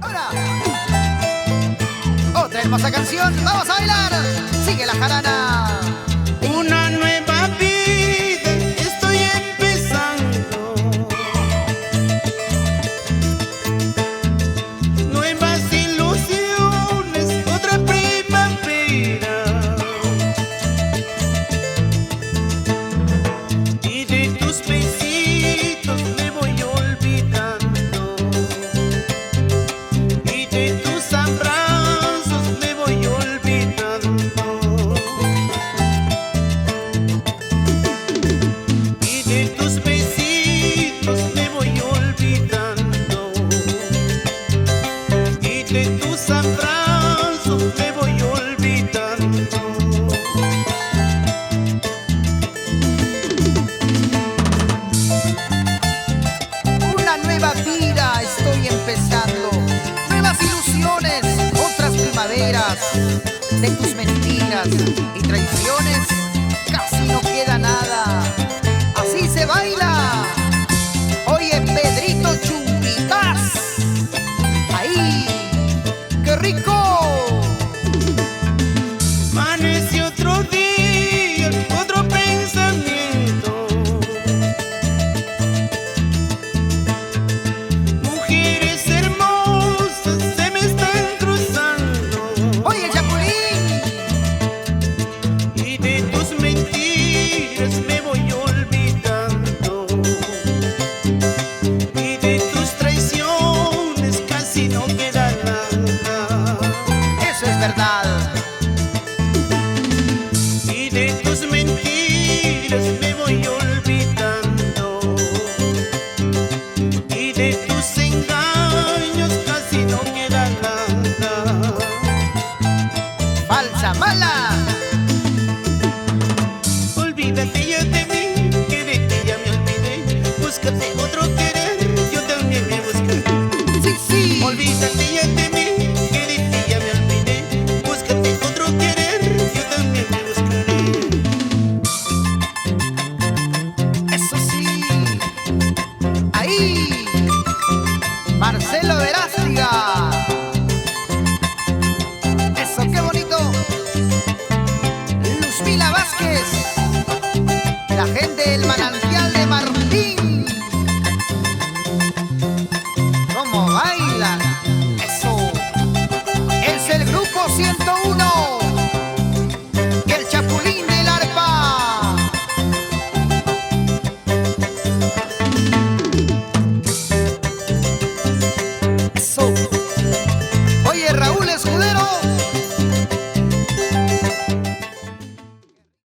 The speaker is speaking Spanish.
Ahora, otra hermosa canción. Vamos a bailar. Sigue la jarana. Una nueva vida estoy empezando, nuevas ilusiones, otra primavera, y de tus besitos me voy olvidando, y de tus abrazos me voy olvidando. De tus besitos me voy olvidando, y de tus abrazos me voy olvidando. Una nueva vida estoy empezando. Nuevas ilusiones, otras primaveras. De tus mentiras y traiciones casi no queda nada. Así se baila. Oye, Pedrito Chumbitas. Ahí, qué rico. Amanece otro día, otro pensamiento. Mujeres hermosas se me están cruzando. Oye, Chapulín. Y de tus mentiras me voy olvidando, y de tus traiciones casi no queda nada. Eso es verdad. Y de tus mentiras me voy olvidando, y de tus engaños casi no queda nada. Falsa, mala.